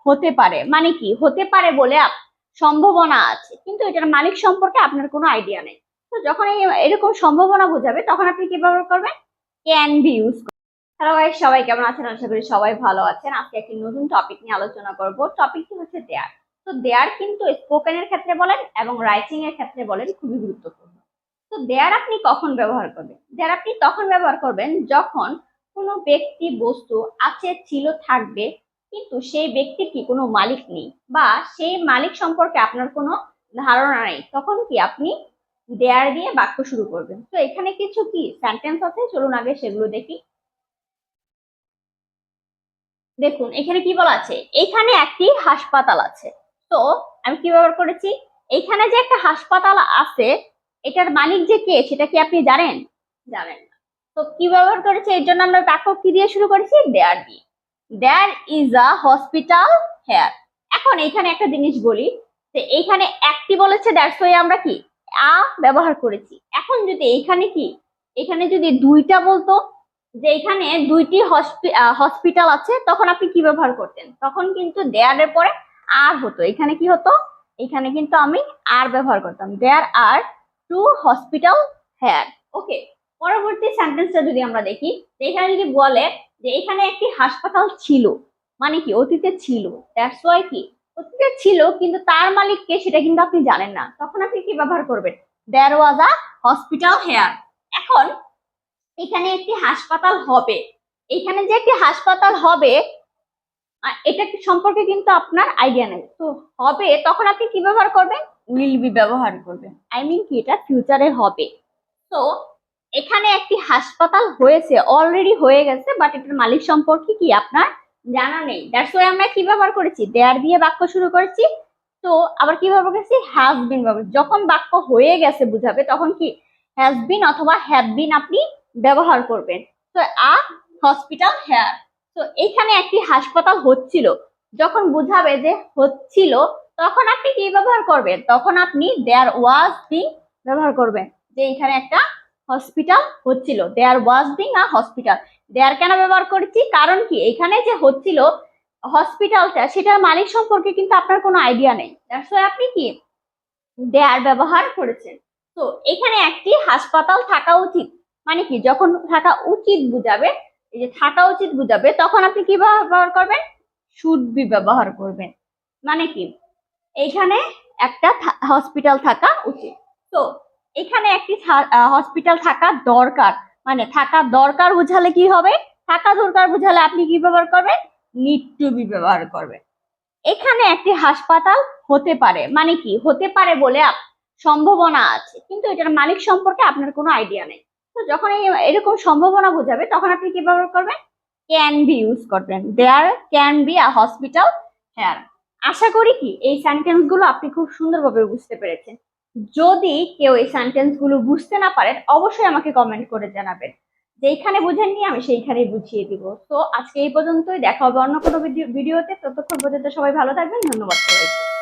হতে পারে, মানে কি হতে পারে বলে সম্ভাবনা আছে, কিন্তু এটার মালিক সম্পর্কে আপনার কোনো আইডিয়া নেই। তো যখন এরকম সম্ভাবনা বোঝাবে তখন আপনি কি ব্যবহার করবেন? Can be use. Hello guys, সবাই কেমন আছেন? আশা করি সবাই ভালো আছেন। আজকে একটি নতুন টপিক নিয়ে আলোচনা করব। টপিকটি হচ্ছে দেয়ার। তো দেয়ার কিন্তু স্পোকেনের ক্ষেত্রে বলেন এবং রাইটিং এর ক্ষেত্রে বলেন খুবই গুরুত্বপূর্ণ। তো দেয়ার আপনি কখন ব্যবহার করবেন? দেয়ার আপনি তখন ব্যবহার করবেন যখন কোনো ব্যক্তি বস্তু আছে, ছিল, থাকবে, কিন্তু সেই ব্যক্তির কি কোনো মালিক নেই বা সেই মালিক সম্পর্কে আপনার কোনো ধারণা নেই, তখন কি আপনি দেয়ার দিয়ে বাক্য শুরু করবেন। তো এখানে কিছু কি সেন্টেন্স আছে, চলুন আগে সেগুলো দেখি। দেখুন এখানে কি বলা আছে, এখানে একটি হাসপাতাল আছে। তো আমি কি ব্যবহার করেছি, এখানে যে একটা হাসপাতাল আছে, এটার মালিক যে কে সেটা কি আপনি জানেন? জানেন না। তো কি ব্যবহার করেছি, এর জন্য আমরা বাক্য কি দিয়ে শুরু করেছি? দেয়ার দিয়ে। There is a hospital here. এখন এখানে একটা জিনিস বলি, যে এইখানে একটি বলেছে, দ্যাটস ওয়াই আমরা কি আ ব্যবহার করেছি। এখন যদি এইখানে কি, এখানে যদি দুইটা বলতো, যে এখানে দুইটি হসপিটাল আছে, তখন আপনি কি ব্যবহার করতেন? তখন কিন্তু দেয়ারের পরে আর হতো, এখানে কি হতো, এখানে কিন্তু আমি আর ব্যবহার করতাম, দেয়ার আর টু হসপিটাল হেয়ার। ওকে, পরবর্তী সেন্টেন্সটা যদি আমরা দেখি, এখানে যদি বলে যে এখানে একটি হাসপাতাল ছিল, মানে কি অতীতে ছিল, দ্যাটস ওয়াই কি অতীতে ছিল, কিন্তু তার মালিক কে সেটা কিন্তু আপনি জানেন না, তখন আপনি কি ব্যবহার করবেন? দেয়ার ওয়াজ আ হসপিটাল হেয়ার। এখন এখানে একটি হাসপাতাল হবে, এখানে যে একটি হাসপাতাল হবে এটা সম্পর্কে কিন্তু আপনার আইডিয়া নেই। তো হবে তখন আপনি কি ব্যবহার করবেন? উইল বি ব্যবহার করবেন। আই মিন কি এটা ফিউচারে হবে। তো এখানে একটি হাসপাতাল হয়েছে, অলরেডি হয়ে গেছে, বাট এটার মালিক সম্পর্কে কি আপনার জানা নেই। দ্যাটস ওয়াই আমরা কি ব্যবহার করেছি? দেয়ার দিয়ে বাক্য শুরু করেছি। তো আবার কি ব্যবহার করেছি? হ্যাজ বিন ব্যবহার। যখন বাক্য হয়ে গেছে বুঝাবে তখন কি হ্যাজ বিন অথবা হ্যাভ বিন আপনি ব্যবহার করবেন। তো আ হসপিটাল হেয়ার। তো এখানে একটি হাসপাতাল হচ্ছিল, যখন বুঝাবে যে হচ্ছিল, তখন আপনি কি ব্যবহার করবেন? তখন আপনি দেয়ার ওয়াজ বিং ব্যবহার করবেন, যে এখানে একটা হসপিটাল হচ্ছিল, দেয়ার ওয়াজ বিং আ হসপিটাল। দেয়ার কেন ব্যবহার করেছি? কারণ কি এখানে যে হচ্ছিল হসপিটালটা, সেটার মালিক সম্পর্কে কিন্তু আপনার কোনো আইডিয়া নেই, দ্যাটস ওয়াই আপনি কি দেয়ার ব্যবহার করেছেন। তো এখানে একটি হাসপাতাল থাকা উচিত, মানে কি যখন থাকা উচিত বুঝাবে, এই যে থাকা উচিত বুঝাবে, তখন আপনি কি ব্যবহার করবেন? শুড বি ব্যবহার করবেন। মানে কি এখানে একটা হসপিটাল থাকা উচিত। তো এখানে একটি হসপিটাল থাকা দরকার, মানে থাকা দরকার বুঝালে কি হবে? থাকা দরকার বুঝালে আপনি কি ব্যবহার করবেন? নিড টু বি ব্যবহার করবেন। এখানে একটি হাসপাতাল হতে পারে, মানে কি হতে পারে বলে সম্ভাবনা আছে, কিন্তু এটার মালিক সম্পর্কে আপনার কোনো আইডিয়া নেই। তো যখন এরকম সম্ভাবনা বোঝাবে তখন আপনি কি ব্যবহার করবেন? ক্যান বি ইউজ করবেন। There can be a hospital here. আশা করি কি এই সেন্টেন্স গুলো আপনি খুব সুন্দরভাবে বুঝতে পেরেছেন। যদি কেউ এই সেন্টেন্স গুলো বুঝতে না পারেন, অবশ্যই আমাকে কমেন্ট করে জানাবেন, যেইখানে বুঝেননি আমি সেইখানেই বুঝিয়ে দিব। তো আজকে এই পর্যন্তই, দেখা হবে অন্য কোনো ভিডিওতে। ততক্ষণ পর্যন্ত সবাই ভালো থাকবেন। ধন্যবাদ সবাইকে।